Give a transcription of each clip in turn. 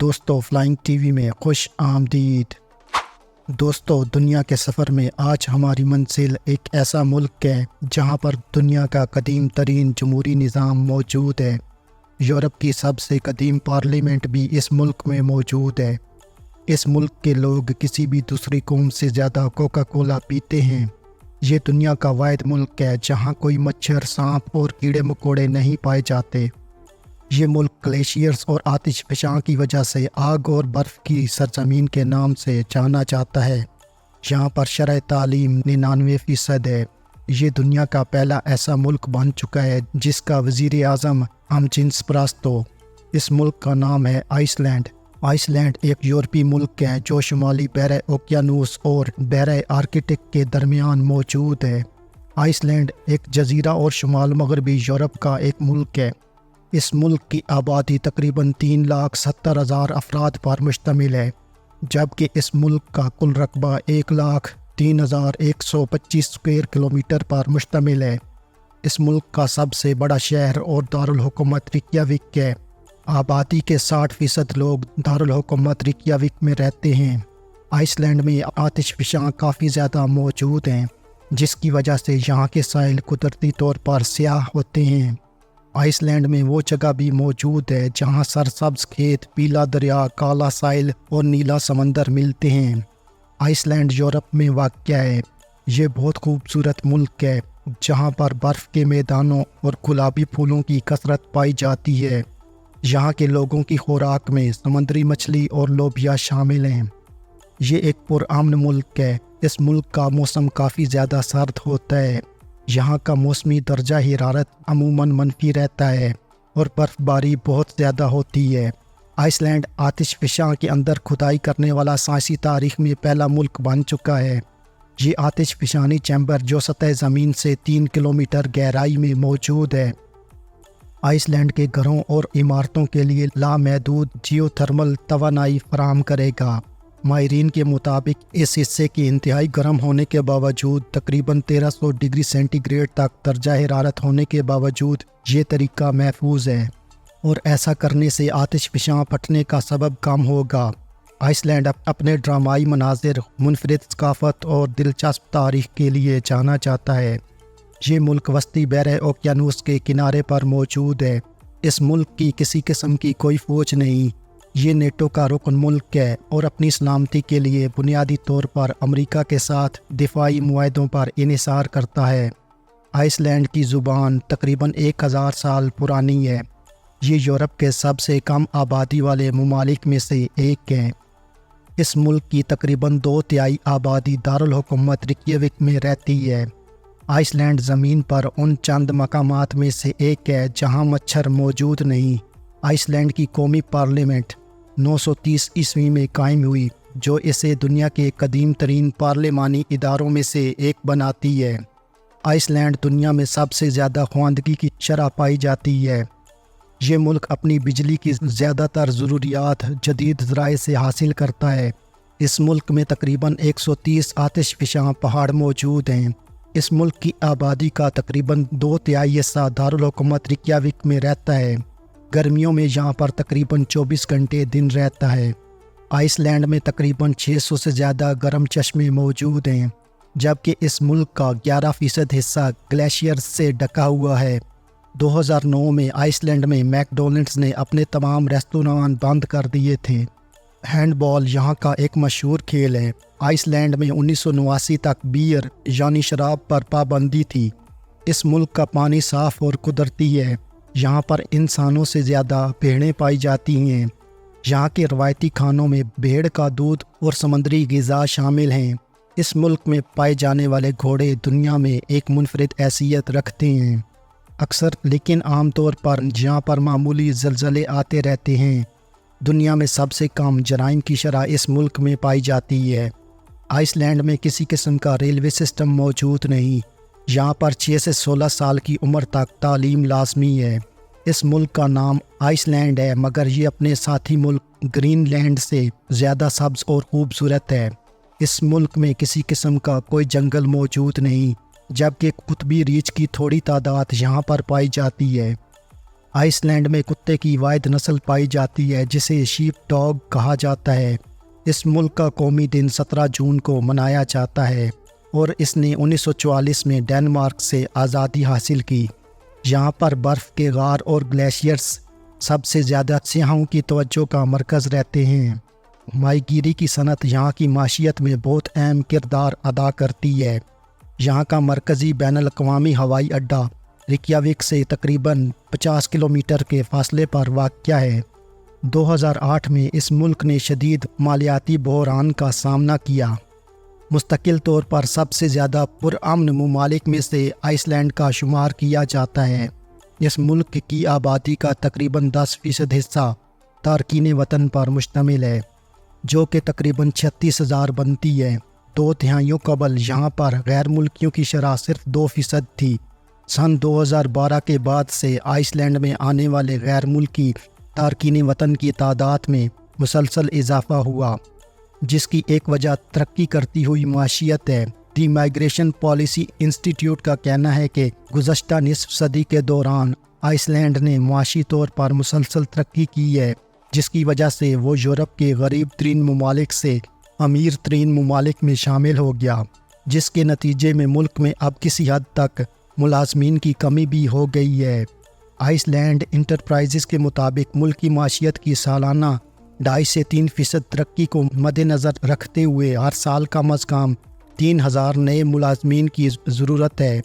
دوستو flying T V میں خوش آمدید۔ دوستو دنیا کے سفر میں آج ہماری منزل ایک ایسا ملک ہے جہاں پر دنیا کا قدیم ترین جمہوری نظام موجود ہے۔ یورپ کی سب سے قدیم پارلیمنٹ بھی اس ملک میں موجود ہے۔ اس ملک کے لوگ کسی بھی دوسری قوم سے زیادہ کوکا کولا پیتے ہیں۔ یہ دنیا کا واحد ملک ہے جہاں کوئی مچھر، سانپ اور کیڑے مکوڑے نہیں پائے جاتے۔ یہ ملک گلیشیئرز اور آتش فشاں کی وجہ سے آگ اور برف کی سرزمین کے نام سے جانا جاتا ہے۔ یہاں پر شرح تعلیم 99% ہے۔ یہ دنیا کا پہلا ایسا ملک بن چکا ہے جس کا وزیر اعظم ہم جنس پرست ہو۔ اس ملک کا نام ہے آئس لینڈ۔ آئس لینڈ ایک یورپی ملک ہے جو شمالی بحر اوقیانوس اور بحر آرکٹک کے درمیان موجود ہے۔ آئس لینڈ ایک جزیرہ اور شمال مغربی یورپ کا ایک ملک ہے۔ اس ملک کی آبادی تقریباً 3,70,000 افراد پر مشتمل ہے، جبکہ اس ملک کا کل رقبہ 1,03,125 اسکوائر کلومیٹر پر مشتمل ہے۔ اس ملک کا سب سے بڑا شہر اور دارالحکومت ریکیاوک ہے۔ آبادی کے 60% لوگ دارالحکومت ریکیاوک میں رہتے ہیں۔ آئس لینڈ میں آتش فشاں کافی زیادہ موجود ہیں، جس کی وجہ سے یہاں کے ساحل قدرتی طور پر سیاہ ہوتے ہیں۔ آئس لینڈ میں وہ جگہ بھی موجود ہے جہاں سرسبز کھیت، پیلا دریا، کالا ساحل اور نیلا سمندر ملتے ہیں۔ آئس لینڈ یورپ میں واقع ہے۔ یہ بہت خوبصورت ملک ہے جہاں پر برف کے میدانوں اور گلابی پھولوں کی کثرت پائی جاتی ہے۔ یہاں کے لوگوں کی خوراک میں سمندری مچھلی اور لوبیا شامل ہیں۔ یہ ایک پرامن ملک ہے۔ اس ملک کا موسم کافی زیادہ سرد ہوتا ہے۔ یہاں کا موسمی درجہ حرارت عموماً منفی رہتا ہے اور برف باری بہت زیادہ ہوتی ہے۔ آئس لینڈ آتش فشاں کے اندر کھدائی کرنے والا سائنسی تاریخ میں پہلا ملک بن چکا ہے۔ یہ آتش فشانی چیمبر جو سطح زمین سے 3 کلومیٹر گہرائی میں موجود ہے، آئس لینڈ کے گھروں اور عمارتوں کے لیے لامحدود جیو تھرمل توانائی فراہم کرے گا۔ ماہرین کے مطابق اس حصے کے انتہائی گرم ہونے کے باوجود تقریباً 1300 ڈگری سینٹی گریڈ تک درجہ حرارت ہونے کے باوجود یہ طریقہ محفوظ ہے، اور ایسا کرنے سے آتش فشاں پھٹنے کا سبب کم ہوگا۔ آئس لینڈ اپنے ڈرامائی مناظر، منفرد ثقافت اور دلچسپ تاریخ کے لیے جانا جاتا ہے۔ یہ ملک وسطی بحر اوقیانوس کے کنارے پر موجود ہے۔ اس ملک کی کسی قسم کی کوئی فوج نہیں۔ یہ نیٹو کا رکن ملک ہے اور اپنی سلامتی کے لیے بنیادی طور پر امریکہ کے ساتھ دفاعی معاہدوں پر انحصار کرتا ہے۔ آئس لینڈ کی زبان تقریباً 1000 سال پرانی ہے۔ یہ یورپ کے سب سے کم آبادی والے ممالک میں سے ایک ہے۔ اس ملک کی تقریباً 2/3 آبادی دارالحکومت ریکیاوک میں رہتی ہے۔ آئس لینڈ زمین پر ان چند مقامات میں سے ایک ہے جہاں مچھر موجود نہیں۔ آئس لینڈ کی قومی پارلیمنٹ 930 عیسوی میں قائم ہوئی، جو اسے دنیا کے قدیم ترین پارلیمانی اداروں میں سے ایک بناتی ہے۔ آئس لینڈ دنیا میں سب سے زیادہ خواندگی کی شرح پائی جاتی ہے۔ یہ ملک اپنی بجلی کی زیادہ تر ضروریات جدید ذرائع سے حاصل کرتا ہے۔ اس ملک میں تقریباً 130 آتش فشاں پہاڑ موجود ہیں۔ اس ملک کی آبادی کا تقریباً 2/3 حصہ دارالحکومت ریکیاوک میں رہتا ہے۔ گرمیوں میں یہاں پر تقریباً 24 گھنٹے دن رہتا ہے۔ آئس لینڈ میں تقریباً 600 سے زیادہ گرم چشمے موجود ہیں، جبکہ اس ملک کا 11% حصہ گلیشیئر سے ڈھکا ہوا ہے۔ 2009 میں آئس لینڈ میں میک ڈونلڈز نے اپنے تمام ریستوران بند کر دیے تھے۔ ہینڈ بال یہاں کا ایک مشہور کھیل ہے۔ آئس لینڈ میں 1989 تک بیئر یعنی شراب پر پابندی تھی۔ اس ملک کا پانی صاف اور قدرتی ہے۔ یہاں پر انسانوں سے زیادہ بھیڑیں پائی جاتی ہیں۔ یہاں کے روایتی کھانوں میں بھیڑ کا دودھ اور سمندری غذا شامل ہیں۔ اس ملک میں پائے جانے والے گھوڑے دنیا میں ایک منفرد حیثیت رکھتے ہیں۔ اکثر لیکن عام طور پر یہاں پر معمولی زلزلے آتے رہتے ہیں۔ دنیا میں سب سے کم جرائم کی شرح اس ملک میں پائی جاتی ہے۔ آئس لینڈ میں کسی قسم کا ریلوے سسٹم موجود نہیں۔ یہاں پر 6 سے 16 سال کی عمر تک تعلیم لازمی ہے۔ اس ملک کا نام آئس لینڈ ہے، مگر یہ اپنے ساتھی ملک گرین لینڈ سے زیادہ سبز اور خوبصورت ہے۔ اس ملک میں کسی قسم کا کوئی جنگل موجود نہیں، جبکہ قطبی ریچھ کی تھوڑی تعداد یہاں پر پائی جاتی ہے۔ آئس لینڈ میں کتے کی واحد نسل پائی جاتی ہے جسے شیپ ڈاگ کہا جاتا ہے۔ اس ملک کا قومی دن 17 جون کو منایا جاتا ہے اور اس نے 1944 میں ڈنمارک سے آزادی حاصل کی۔ یہاں پر برف کے غار اور گلیشیئرز سب سے زیادہ سیاحوں کی توجہ کا مرکز رہتے ہیں۔ ماہی گیری کی صنعت یہاں کی معیشت میں بہت اہم کردار ادا کرتی ہے۔ یہاں کا مرکزی بین الاقوامی ہوائی اڈہ ریکیاوک سے تقریباً 50 کلومیٹر کے فاصلے پر واقع ہے۔ 2008 میں اس ملک نے شدید مالیاتی بحران کا سامنا کیا۔ مستقل طور پر سب سے زیادہ پرامن ممالک میں سے آئس لینڈ کا شمار کیا جاتا ہے۔ اس ملک کی آبادی کا تقریباً 10% حصہ تارکین وطن پر مشتمل ہے، جو کہ تقریباً 36,000 بنتی ہے۔ 2 دہائیوں قبل یہاں پر غیر ملکیوں کی شرح صرف 2% تھی۔ سن 2012 کے بعد سے آئس لینڈ میں آنے والے غیر ملکی تارکین وطن کی تعداد میں مسلسل اضافہ ہوا، جس کی ایک وجہ ترقی کرتی ہوئی معیشت ہے۔ دی مائیگریشن پالیسی انسٹی ٹیوٹ کا کہنا ہے کہ گزشتہ نصف صدی کے دوران آئس لینڈ نے معاشی طور پر مسلسل ترقی کی ہے، جس کی وجہ سے وہ یورپ کے غریب ترین ممالک سے امیر ترین ممالک میں شامل ہو گیا، جس کے نتیجے میں ملک میں اب کسی حد تک ملازمین کی کمی بھی ہو گئی ہے۔ آئس لینڈ انٹرپرائزز کے مطابق ملک کی معیشت کی سالانہ 2.5 سے 3% ترقی کو مد نظر رکھتے ہوئے ہر سال کم از کم 3,000 نئے ملازمین کی ضرورت ہے۔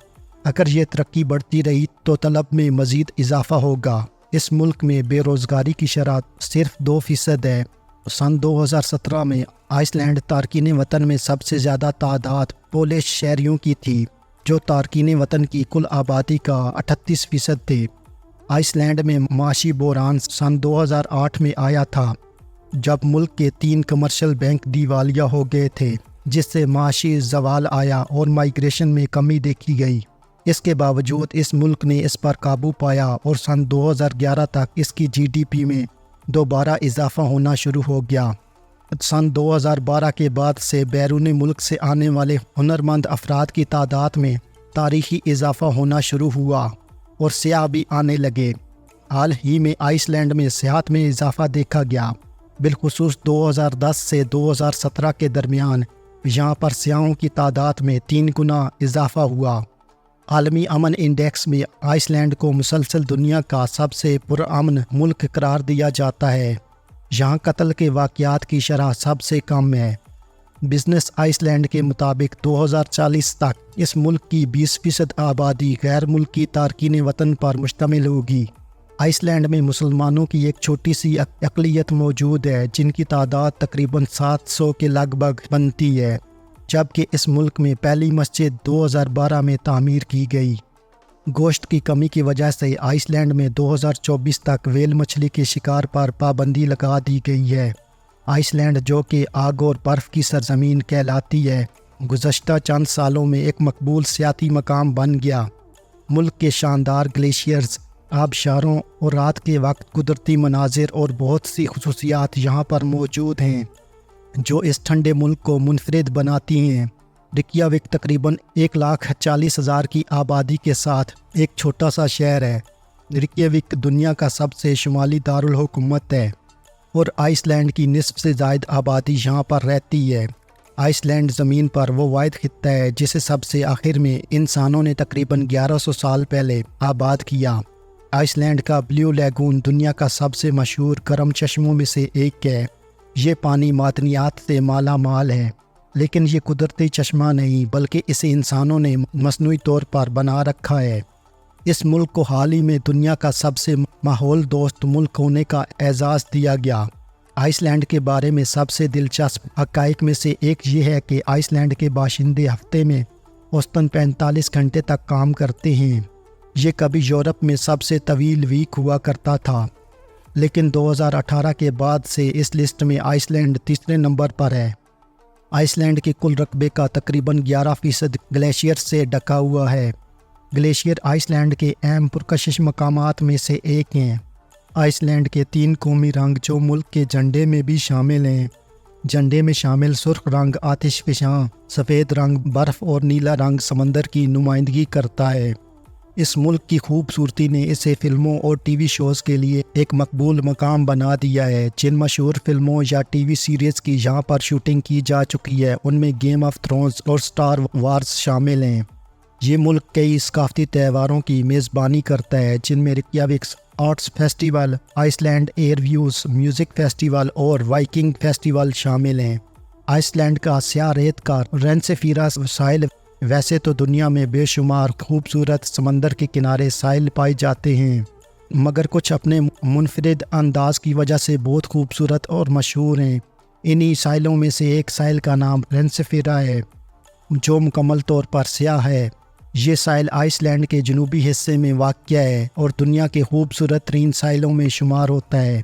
اگر یہ ترقی بڑھتی رہی تو طلب میں مزید اضافہ ہوگا۔ اس ملک میں بے روزگاری کی شرح صرف 2% ہے۔ سن 2017 میں آئس لینڈ تارکین وطن میں سب سے زیادہ تعداد پولش شہریوں کی تھی، جو تارکین وطن کی کل آبادی کا 38% تھے۔ آئس لینڈ میں معاشی بحران سن 2008 میں آیا تھا، جب ملک کے 3 کمرشل بینک دیوالیہ ہو گئے تھے، جس سے معاشی زوال آیا اور مائیگریشن میں کمی دیکھی گئی۔ اس کے باوجود اس ملک نے اس پر قابو پایا اور سن 2011 تک اس کی GDP میں دوبارہ اضافہ ہونا شروع ہو گیا۔ سن 2012 کے بعد سے بیرون ملک سے آنے والے ہنرمند افراد کی تعداد میں تاریخی اضافہ ہونا شروع ہوا اور سیاح بھی آنے لگے۔ حال ہی میں آئس لینڈ میں سیاحت میں اضافہ دیکھا گیا، بالخصوص 2010 سے 2017 کے درمیان یہاں پر سیاحوں کی تعداد میں 3 گنا اضافہ ہوا۔ عالمی امن انڈیکس میں آئس لینڈ کو مسلسل دنیا کا سب سے پرامن ملک قرار دیا جاتا ہے۔ یہاں قتل کے واقعات کی شرح سب سے کم ہے۔ بزنس آئس لینڈ کے مطابق 2040 تک اس ملک کی 20% آبادی غیر ملکی تارکین وطن پر مشتمل ہوگی۔ آئس لینڈ میں مسلمانوں کی ایک چھوٹی سی اقلیت موجود ہے، جن کی تعداد تقریباً 700 کے لگ بھگ بنتی ہے، جبکہ اس ملک میں پہلی مسجد 2012 میں تعمیر کی گئی۔ گوشت کی کمی کی وجہ سے آئس لینڈ میں 2024 تک ویل مچھلی کے شکار پر پابندی لگا دی گئی ہے۔ آئس لینڈ، جو کہ آگ اور برف کی سرزمین کہلاتی ہے، گزشتہ چند سالوں میں ایک مقبول سیاحتی مقام بن گیا۔ ملک کے شاندار گلیشیئرز، آبشاروں اور رات کے وقت قدرتی مناظر اور بہت سی خصوصیات یہاں پر موجود ہیں، جو اس ٹھنڈے ملک کو منفرد بناتی ہیں۔ ریکیاوک تقریباً 1,40,000 کی آبادی کے ساتھ ایک چھوٹا سا شہر ہے۔ ریکیاوک دنیا کا سب سے شمالی دارالحکومت ہے اور آئس لینڈ کی نصف سے زائد آبادی یہاں پر رہتی ہے۔ آئس لینڈ زمین پر وہ واحد خطہ ہے جسے سب سے آخر میں انسانوں نے تقریباً 1100 سال پہلے آباد کیا۔ آئس لینڈ کا بلیو لیگون دنیا کا سب سے مشہور گرم چشموں میں سے ایک ہے۔ یہ پانی معدنیات سے مالا مال ہے، لیکن یہ قدرتی چشمہ نہیں بلکہ اسے انسانوں نے مصنوعی طور پر بنا رکھا ہے۔ اس ملک کو حال ہی میں دنیا کا سب سے ماحول دوست ملک ہونے کا اعزاز دیا گیا۔ آئس لینڈ کے بارے میں سب سے دلچسپ حقائق میں سے ایک یہ ہے کہ آئس لینڈ کے باشندے ہفتے میں اوسطاً 45 گھنٹے تک کام کرتے ہیں۔ یہ کبھی یورپ میں سب سے طویل ویک ہوا کرتا تھا، لیکن 2018 کے بعد سے اس لسٹ میں آئس لینڈ تیسرے نمبر پر ہے۔ آئس لینڈ کے کل رقبے کا تقریباً 11% گلیشیئر سے ڈھکا ہوا ہے۔ گلیشیئر آئس لینڈ کے اہم پرکشش مقامات میں سے ایک ہیں۔ آئس لینڈ کے 3 قومی رنگ جو ملک کے جھنڈے میں بھی شامل ہیں۔ جھنڈے میں شامل سرخ رنگ آتش فشاں، سفید رنگ برف اور نیلا رنگ سمندر کی نمائندگی کرتا ہے۔ اس ملک کی خوبصورتی نے اسے فلموں اور ٹی وی شوز کے لیے ایک مقبول مقام بنا دیا ہے۔ جن مشہور فلموں یا ٹی وی سیریز کی یہاں پر شوٹنگ کی جا چکی ہے ان میں گیم آف تھرونز اور سٹار وارز شامل ہیں۔ یہ ملک کئی ثقافتی تہواروں کی میزبانی کرتا ہے جن میں Reykjavik arts festival, Iceland Airwaves music festival اور وائکنگ فیسٹیول شامل ہیں۔ آئس لینڈ کا سیاہ ریت کا رینسفیرا ساحل، ویسے تو دنیا میں بے شمار خوبصورت سمندر کے کنارے ساحل پائے جاتے ہیں، مگر کچھ اپنے منفرد انداز کی وجہ سے بہت خوبصورت اور مشہور ہیں۔ انہی ساحلوں میں سے ایک ساحل کا نام رینسفیرا ہے جو مکمل طور پر سیاہ ہے۔ یہ ساحل آئس لینڈ کے جنوبی حصے میں واقع ہے اور دنیا کے خوبصورت ترین ساحلوں میں شمار ہوتا ہے۔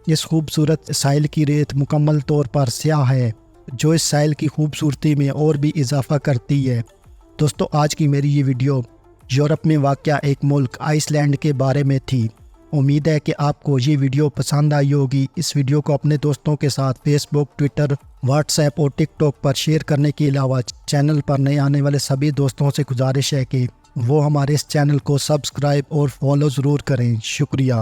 اس خوبصورت ساحل کی ریت مکمل طور پر سیاہ ہے جو اس ساحل کی خوبصورتی میں اور بھی اضافہ کرتی ہے۔ دوستو، آج کی میری یہ ویڈیو یورپ میں واقع ایک ملک آئس لینڈ کے بارے میں تھی۔ امید ہے کہ آپ کو یہ ویڈیو پسند آئی ہوگی۔ اس ویڈیو کو اپنے دوستوں کے ساتھ فیس بک، ٹویٹر، واٹس ایپ اور ٹک ٹاک پر شیئر کرنے کے علاوہ چینل پر نئے آنے والے سبھی دوستوں سے گزارش ہے کہ وہ ہمارے اس چینل کو سبسکرائب اور فالو ضرور کریں۔ شکریہ۔